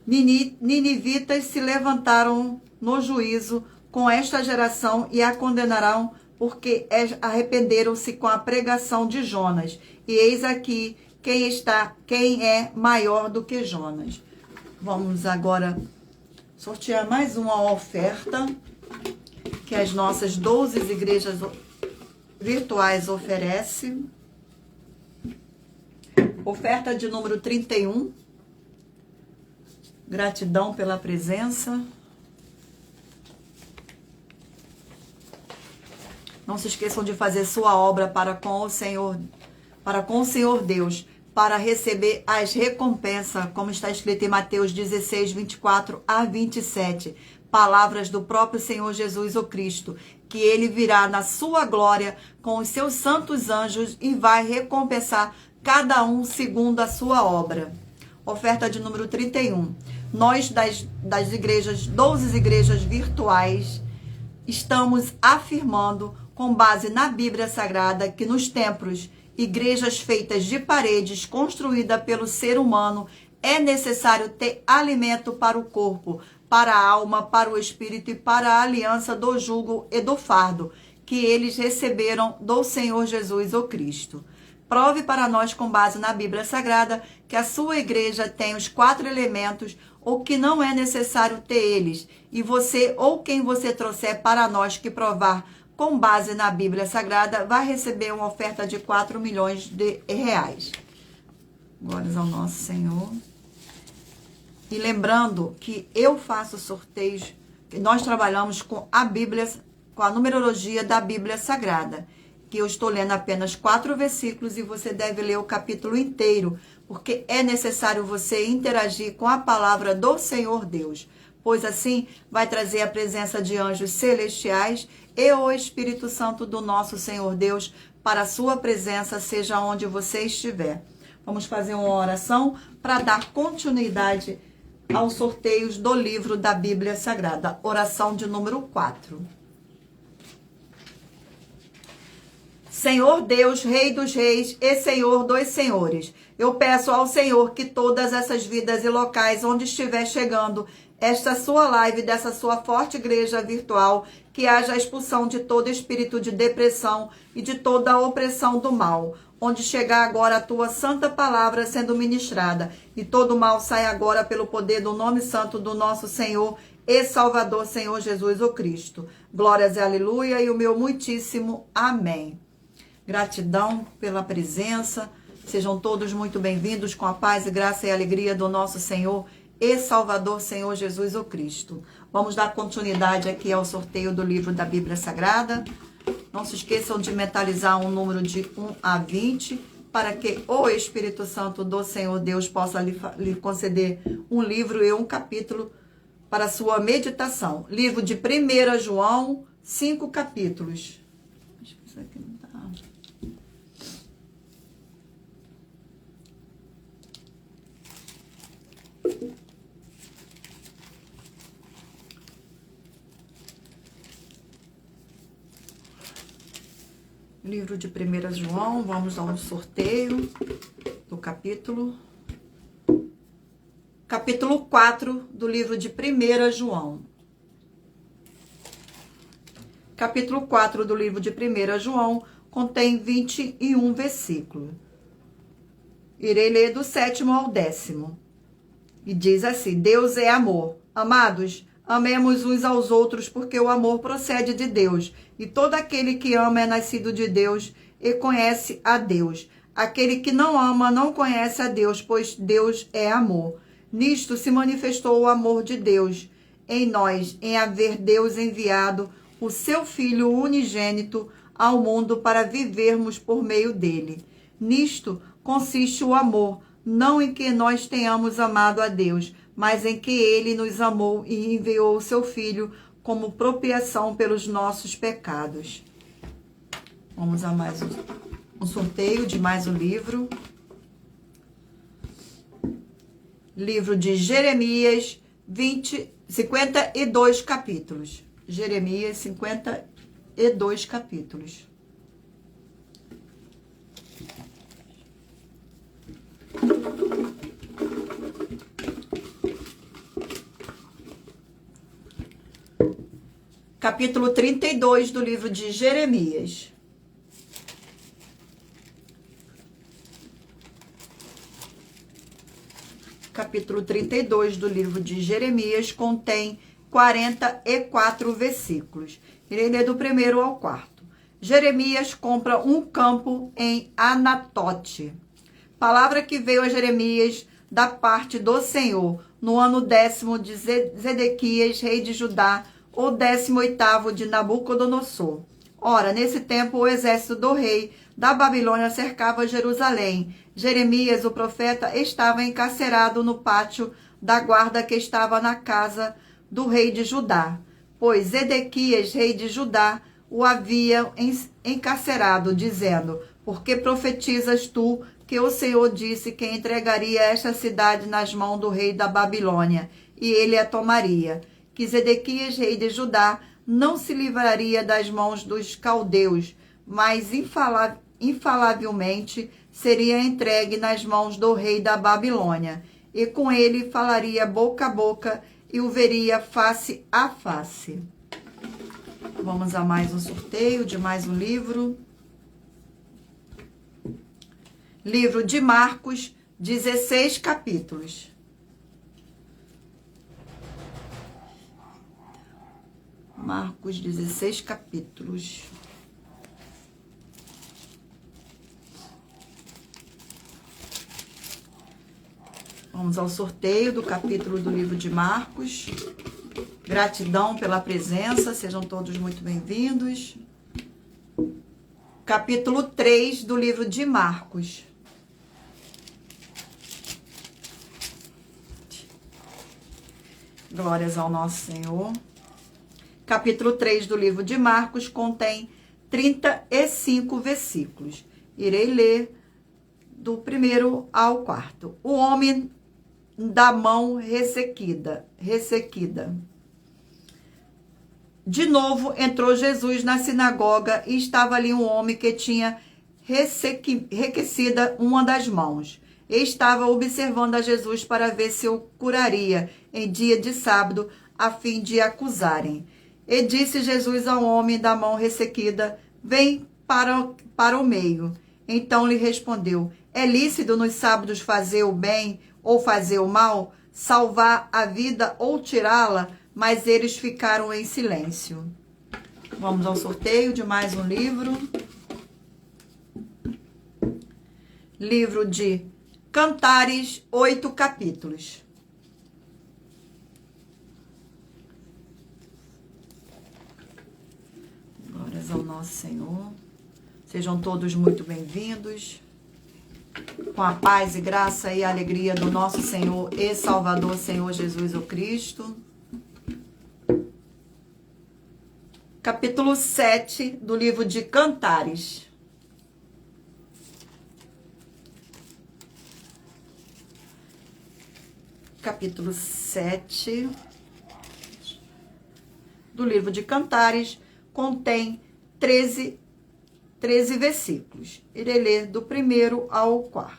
Ninivitas se levantaram no juízo com esta geração e a condenarão, porque arrependeram-se com a pregação de Jonas. E eis aqui quem é maior do que Jonas. Vamos agora sortear mais uma oferta que as nossas 12 igrejas virtuais oferecem. Oferta de número 31. Gratidão pela presença. Não se esqueçam de fazer sua obra para com o Senhor Deus, para receber as recompensas, como está escrito em Mateus 16, 24 a 27. Palavras do próprio Senhor Jesus o Cristo, que ele virá na sua glória com os seus santos anjos e vai recompensar cada um segundo a sua obra. Oferta de número 31. Nós das igrejas, 12 igrejas virtuais, estamos afirmando, com base na Bíblia Sagrada, que nos templos, igrejas feitas de paredes, construídas pelo ser humano, é necessário ter alimento para o corpo, para a alma, para o espírito e para a aliança do jugo e do fardo, que eles receberam do Senhor Jesus o Cristo. Prove para nós, com base na Bíblia Sagrada, que a sua igreja tem os 4 elementos, ou que não é necessário ter eles. E você, ou quem você trouxer para nós que provar com base na Bíblia Sagrada, vai receber uma oferta de 4 milhões de reais. Glórias ao nosso Senhor. E lembrando que eu faço sorteios, que nós trabalhamos com a Bíblia, com a numerologia da Bíblia Sagrada, que eu estou lendo apenas 4 versículos e você deve ler o capítulo inteiro, porque é necessário você interagir com a palavra do Senhor Deus, pois assim vai trazer a presença de anjos celestiais e o Espírito Santo do nosso Senhor Deus para a sua presença, seja onde você estiver. Vamos fazer uma oração para dar continuidade aos sorteios do livro da Bíblia Sagrada. Oração de número 4. Senhor Deus, Rei dos Reis e Senhor dos Senhores, eu peço ao Senhor que todas essas vidas e locais onde estiver chegando esta sua live dessa sua forte igreja virtual, que haja a expulsão de todo espírito de depressão e de toda a opressão do mal. Onde chegar agora a tua santa palavra sendo ministrada, e todo mal sai agora pelo poder do nome santo do nosso Senhor e Salvador, Senhor Jesus o Cristo. Glórias e aleluia e o meu muitíssimo amém. Gratidão pela presença. Sejam todos muito bem-vindos com a paz e graça e alegria do nosso Senhor e Salvador, Senhor Jesus o Cristo. Vamos dar continuidade aqui ao sorteio do livro da Bíblia Sagrada. Não se esqueçam de mentalizar um número de 1 a 20, para que o Espírito Santo do Senhor Deus possa lhe conceder um livro e um capítulo para sua meditação. Livro de 1 João, 5 capítulos. Acho que isso aqui não tá. Livro de 1 João, vamos ao sorteio do capítulo 4 do livro de 1 João. Capítulo 4 do livro de 1 João contém 21 versículos. Irei ler do 7º ao 10º. E diz assim: Deus é amor. Amados, amemos uns aos outros, porque o amor procede de Deus. E todo aquele que ama é nascido de Deus e conhece a Deus. Aquele que não ama não conhece a Deus, pois Deus é amor. Nisto se manifestou o amor de Deus em nós, em haver Deus enviado o seu Filho unigênito ao mundo para vivermos por meio dele. Nisto consiste o amor, não em que nós tenhamos amado a Deus, mas em que ele nos amou e enviou o seu Filho como propiação pelos nossos pecados. Vamos a mais um sorteio de mais um livro. Livro de Jeremias, 52 capítulos. Jeremias, 52 capítulos. Capítulo 32 do livro de Jeremias. Capítulo 32 do livro de Jeremias contém 44 versículos. Irei ler do 1º ao 4º. Jeremias compra um campo em Anatote. Palavra que veio a Jeremias da parte do Senhor, no ano 10º de Zedequias, rei de Judá, ou 18º de Nabucodonosor. Ora, nesse tempo, o exército do rei da Babilônia cercava Jerusalém. Jeremias, o profeta, estava encarcerado no pátio da guarda que estava na casa do rei de Judá, pois Zedequias, rei de Judá, o havia encarcerado, dizendo: por que profetizas tu que o Senhor disse que entregaria esta cidade nas mãos do rei da Babilônia, e ele a tomaria? Que Zedequias, rei de Judá, não se livraria das mãos dos caldeus, mas infalavelmente seria entregue nas mãos do rei da Babilônia, e com ele falaria boca a boca e o veria face a face. Vamos a mais um sorteio de mais um livro. Livro de Marcos, 16 capítulos. Marcos, 16 capítulos. Vamos ao sorteio do capítulo do livro de Marcos. Gratidão pela presença, sejam todos muito bem-vindos. Capítulo 3 do livro de Marcos. Glórias ao nosso Senhor. Capítulo 3 do livro de Marcos contém 35 versículos. Irei ler do 1º ao 4º. O homem da mão ressequida. De novo entrou Jesus na sinagoga e estava ali um homem que tinha ressequida uma das mãos. E estava observando a Jesus para ver se o curaria em dia de sábado, a fim de acusarem. E disse Jesus ao homem da mão ressequida: vem para o meio. Então lhe respondeu: é lícito nos sábados fazer o bem ou fazer o mal, salvar a vida ou tirá-la? Mas eles ficaram em silêncio. Vamos ao sorteio de mais um livro. Livro de Cantares, 8 capítulos. Glórias ao nosso Senhor. Sejam todos muito bem-vindos. Com a paz e graça e alegria do nosso Senhor e Salvador, Senhor Jesus o Cristo. Capítulo 7 do livro de Cantares. Capítulo 7 do livro de Cantares contém 13 versículos. Irei ler do 1º ao 4º.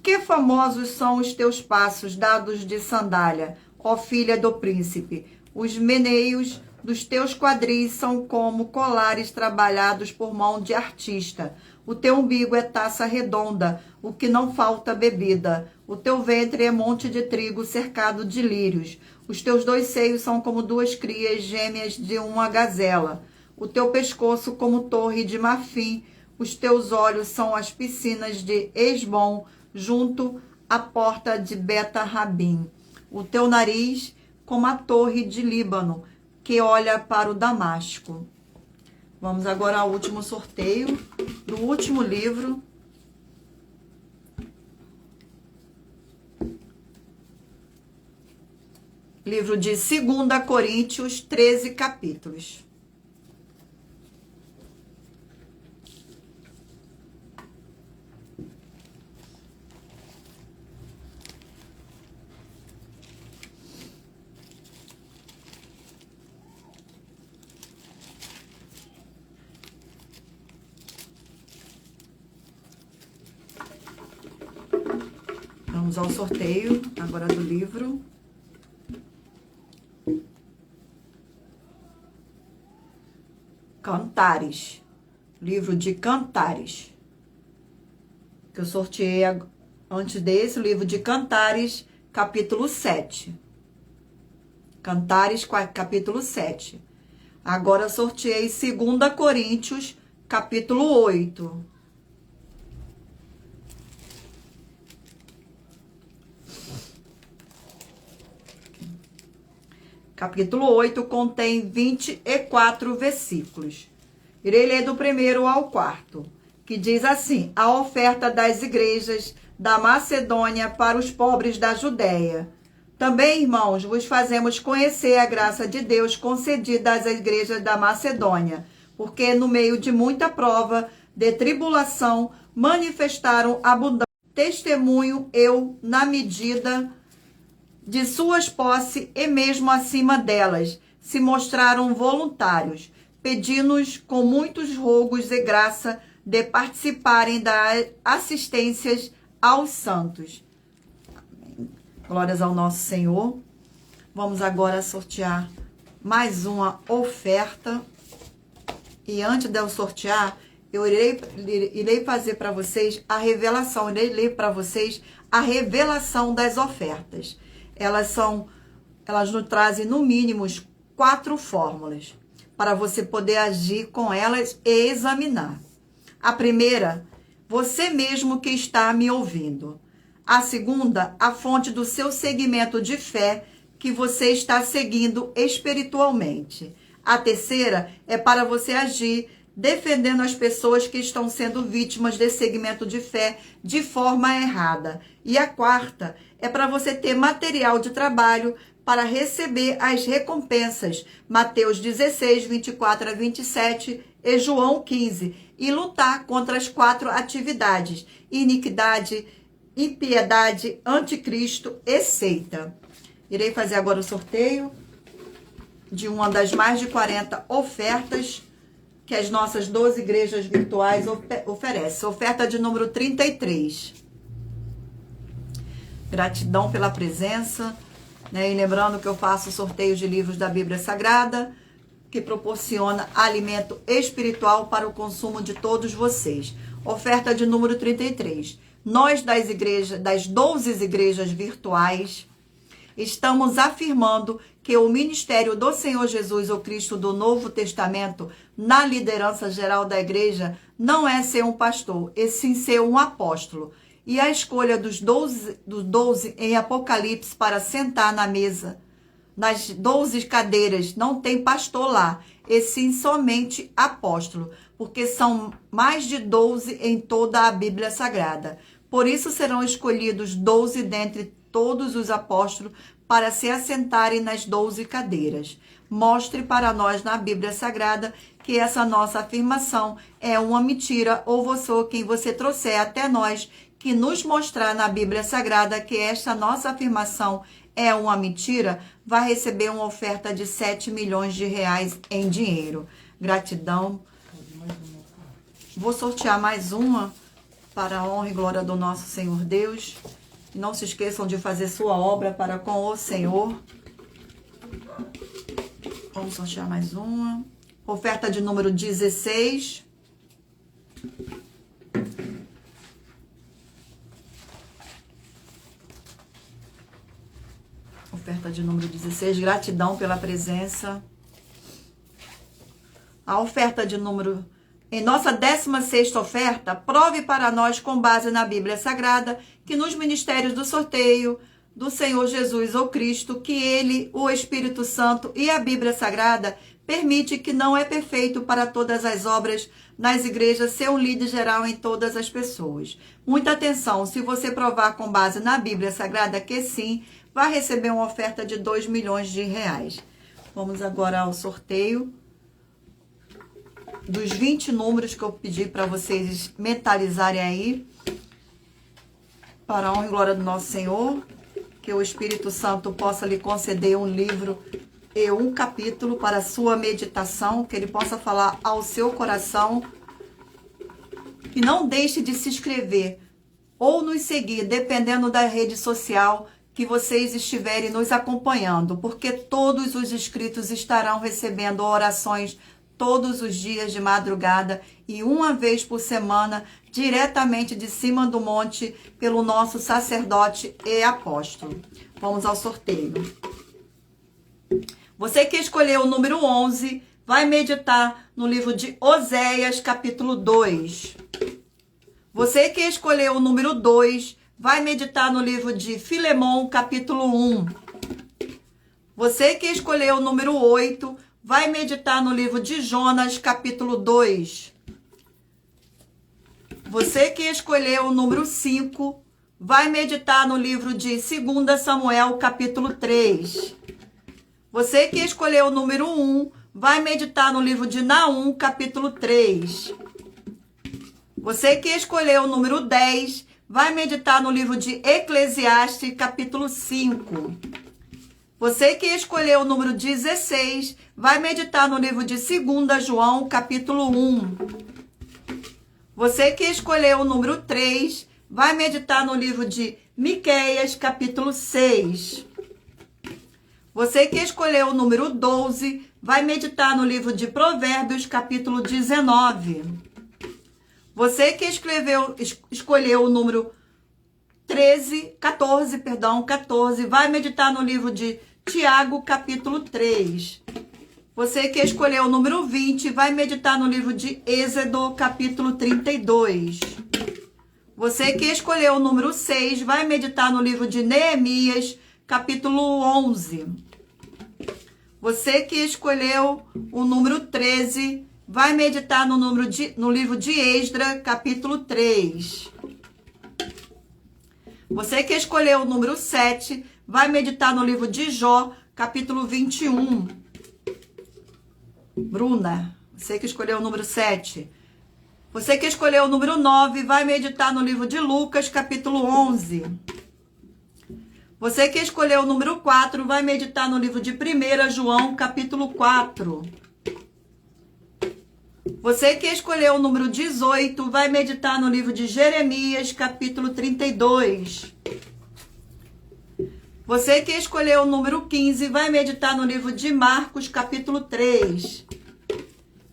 Que famosos são os teus passos dados de sandália, ó filha do príncipe. Os meneios dos teus quadris são como colares trabalhados por mão de artista. O teu umbigo é taça redonda, o que não falta bebida. O teu ventre é monte de trigo cercado de lírios. Os teus 2 seios são como 2 crias gêmeas de uma gazela. O teu pescoço como torre de marfim. Os teus olhos são as piscinas de Esbom, junto à porta de Beta-Rabim. O teu nariz como a torre de Líbano, que olha para o Damasco. Vamos agora ao último sorteio do último livro. Livro de 2 Coríntios, 13 capítulos. Vamos ao sorteio agora do livro. Cantares. Livro de Cantares. Que eu sorteei antes desse, o livro de Cantares, capítulo 7. Cantares, capítulo 7. Agora sorteei 2 Coríntios, capítulo 8. Capítulo 8 contém 24 versículos. Irei ler do 1º ao 4º, que diz assim: a oferta das igrejas da Macedônia para os pobres da Judéia. Também, irmãos, vos fazemos conhecer a graça de Deus concedida às igrejas da Macedônia, porque no meio de muita prova, de tribulação, manifestaram abundante testemunho eu na medida de suas posses e mesmo acima delas, se mostraram voluntários, pedindo-nos com muitos rogos e graça de participarem das assistências aos santos. Amém. Glórias ao nosso Senhor. Vamos agora sortear mais uma oferta. E antes de eu sortear, eu irei fazer para vocês a revelação, irei ler para vocês a revelação das ofertas. Elas nos trazem no mínimo 4 fórmulas para você poder agir com elas e examinar. A primeira, você mesmo que está me ouvindo. A segunda, a fonte do seu segmento de fé que você está seguindo espiritualmente. A terceira é para você agir defendendo as pessoas que estão sendo vítimas desse segmento de fé de forma errada. E a quarta é para você ter material de trabalho para receber as recompensas. Mateus 16, 24 a 27 e João 15. E lutar contra as 4 atividades: iniquidade, impiedade, anticristo e seita. Irei fazer agora o sorteio de uma das mais de 40 ofertas que as nossas 12 igrejas virtuais oferecem. Oferta de número 33. Gratidão pela presença, né? E lembrando que eu faço sorteios de livros da Bíblia Sagrada, que proporciona alimento espiritual para o consumo de todos vocês. Oferta de número 33. Nós das 12 igrejas virtuais, estamos afirmando que o ministério do Senhor Jesus, o Cristo do Novo Testamento, na liderança geral da igreja, não é ser um pastor, e sim ser um apóstolo. E a escolha dos 12 em Apocalipse para sentar na mesa, nas 12 cadeiras, não tem pastor lá, e sim somente apóstolo, porque são mais de 12 em toda a Bíblia Sagrada. Por isso serão escolhidos 12 dentre todos os apóstolos para se assentarem nas 12 cadeiras. Mostre para nós na Bíblia Sagrada que essa nossa afirmação é uma mentira, ou quem você trouxer até nós, que nos mostrar na Bíblia Sagrada que esta nossa afirmação é uma mentira, vai receber uma oferta de 7 milhões de reais em dinheiro. Gratidão. Vou sortear mais uma para a honra e glória do nosso Senhor Deus. Não se esqueçam de fazer sua obra para com o Senhor. Vamos sortear mais uma. Oferta de número 16. Oferta de número 16. Gratidão pela presença. A oferta de número... Em nossa 16ª oferta, prove para nós, com base na Bíblia Sagrada, que nos ministérios do sorteio do Senhor Jesus ou Cristo, que Ele, o Espírito Santo e a Bíblia Sagrada permite que não é perfeito para todas as obras nas igrejas ser um líder geral em todas as pessoas. Muita atenção, se você provar com base na Bíblia Sagrada que sim, vai receber uma oferta de 2 milhões de reais. Vamos agora ao sorteio dos 20 números que eu pedi para vocês mentalizarem aí, para a honra e glória do nosso Senhor, que o Espírito Santo possa lhe conceder um livro e um capítulo para a sua meditação, que ele possa falar ao seu coração. E não deixe de se inscrever ou nos seguir, dependendo da rede social que vocês estiverem nos acompanhando, porque todos os inscritos estarão recebendo orações todos os dias de madrugada e uma vez por semana, diretamente de cima do monte, pelo nosso sacerdote e apóstolo. Vamos ao sorteio. Você que escolheu o número 11, vai meditar no livro de Oséias, capítulo 2. Você que escolheu o número 2, vai meditar no livro de Filemão, capítulo 1. Você que escolheu o número 8, vai meditar no livro de Jonas, capítulo 2. Você que escolheu o número 5, vai meditar no livro de 2 Samuel, capítulo 3. Você que escolheu o número 1, vai meditar no livro de Naum, capítulo 3. Você que escolheu o número 10, vai meditar no livro de Eclesiastes, capítulo 5. Você que escolheu o número 16, vai meditar no livro de 2 João, capítulo 1. Você que escolheu o número 3, vai meditar no livro de Miqueias, capítulo 6. Você que escolheu o número 12, vai meditar no livro de Provérbios, capítulo 19. Você que escolheu o número 14, vai meditar no livro de Tiago, capítulo 3. Você que escolheu o número 20, vai meditar no livro de Êxodo, capítulo 32. Você que escolheu o número 6, vai meditar no livro de Neemias, capítulo 11. Você que escolheu o número 13, vai meditar no livro de Esdras, capítulo 3. Você que escolheu o número 7, vai meditar no livro de Jó, capítulo 21. Bruna, você que escolheu o número 7. Você que escolheu o número 9, vai meditar no livro de Lucas, capítulo 11. Você que escolheu o número 4, vai meditar no livro de 1 João, capítulo 4. Você que escolheu o número 18, vai meditar no livro de Jeremias, capítulo 32. Você que escolheu o número 15, vai meditar no livro de Marcos, capítulo 3.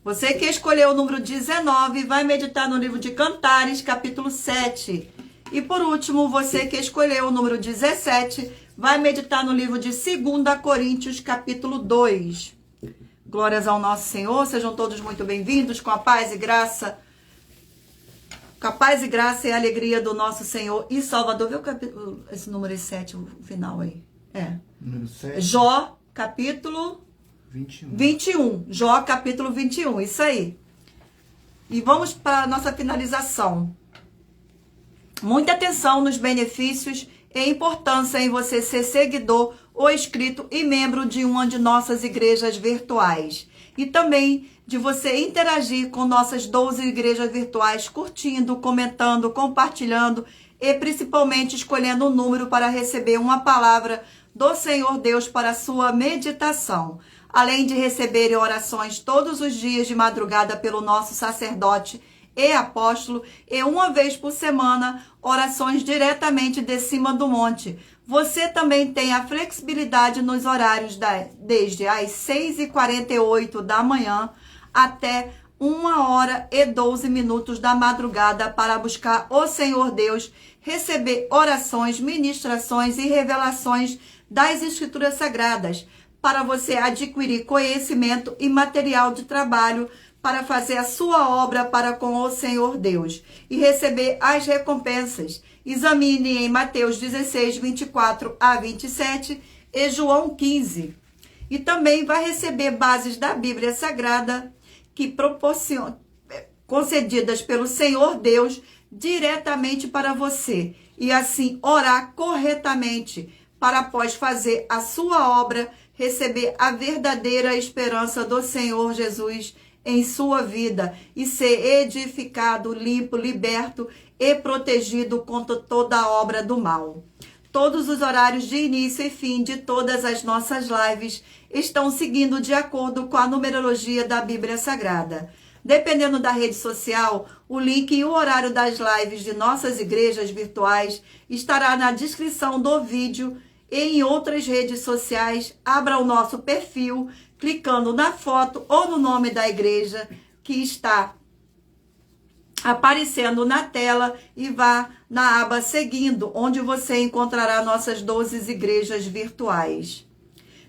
Você que escolheu o número 19, vai meditar no livro de Cantares, capítulo 7. E por último, você que escolheu o número 17, vai meditar no livro de 2 Coríntios, capítulo 2. Glórias ao nosso Senhor, sejam todos muito bem-vindos, com a paz e graça. Com a paz e graça e a alegria do nosso Senhor e Salvador. Vê o capítulo, esse número 7, o final aí. Número 7. Jó, capítulo 21. Jó, capítulo 21, isso aí. E vamos para a nossa finalização. Muita atenção nos benefícios e importância em você ser seguidor ou inscrito e membro de uma de nossas igrejas virtuais. E também de você interagir com nossas 12 igrejas virtuais, curtindo, comentando, compartilhando e principalmente escolhendo um número para receber uma palavra do Senhor Deus para a sua meditação. Além de receberem orações todos os dias de madrugada pelo nosso sacerdote e apóstolo, e uma vez por semana, orações diretamente de cima do monte. Você também tem a flexibilidade nos horários desde as 6h48 da manhã até 1h12 da madrugada para buscar o Senhor Deus, receber orações, ministrações e revelações das Escrituras Sagradas, para você adquirir conhecimento e material de trabalho para fazer a sua obra para com o Senhor Deus e receber as recompensas. Examine em Mateus 16, 24 a 27 e João 15. E também vai receber bases da Bíblia Sagrada que concedidas pelo Senhor Deus diretamente para você. E assim orar corretamente para após fazer a sua obra, receber a verdadeira esperança do Senhor Jesus em sua vida e ser edificado, limpo, liberto e protegido contra toda a obra do mal. Todos os horários de início e fim de todas as nossas lives estão seguindo de acordo com a numerologia da Bíblia Sagrada. Dependendo da rede social, o link e o horário das lives de nossas igrejas virtuais estará na descrição do vídeo e em outras redes sociais. Abra o nosso perfil, clicando na foto ou no nome da igreja que está aparecendo na tela e vá na aba seguindo, onde você encontrará nossas 12 igrejas virtuais.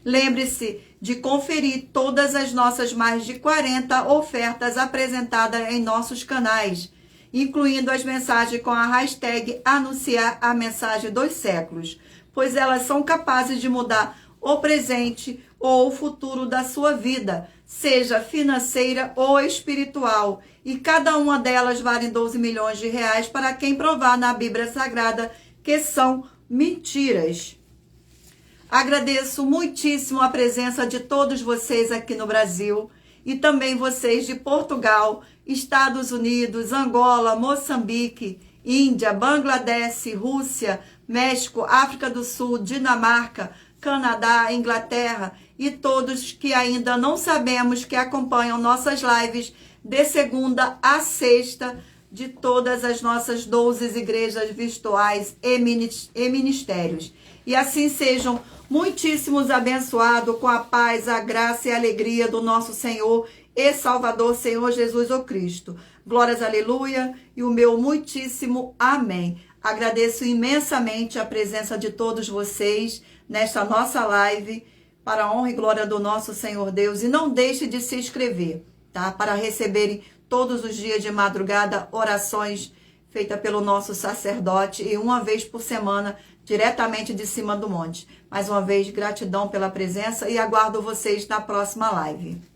Lembre-se de conferir todas as nossas mais de 40 ofertas apresentadas em nossos canais, incluindo as mensagens com a hashtag Anunciar a Mensagem dos Séculos, pois elas são capazes de mudar o presente ou o futuro da sua vida, seja financeira ou espiritual, e cada uma delas vale 12 milhões de reais para quem provar na Bíblia Sagrada que são mentiras. Agradeço muitíssimo a presença de todos vocês aqui no Brasil e também vocês de Portugal, Estados Unidos, Angola, Moçambique, Índia, Bangladesh, Rússia, México, África do Sul, Dinamarca, Canadá, Inglaterra e todos que ainda não sabemos que acompanham nossas lives de segunda a sexta de todas as nossas 12 igrejas virtuais e ministérios. E assim sejam muitíssimos abençoados com a paz, a graça e a alegria do nosso Senhor e Salvador, Senhor Jesus o Cristo. Glórias, aleluia, e o meu muitíssimo amém. Agradeço imensamente a presença de todos vocês nesta nossa live, para a honra e glória do nosso Senhor Deus. E não deixe de se inscrever, tá? Para receberem todos os dias de madrugada orações feitas pelo nosso sacerdote e uma vez por semana, diretamente de cima do monte. Mais uma vez, gratidão pela presença e aguardo vocês na próxima live.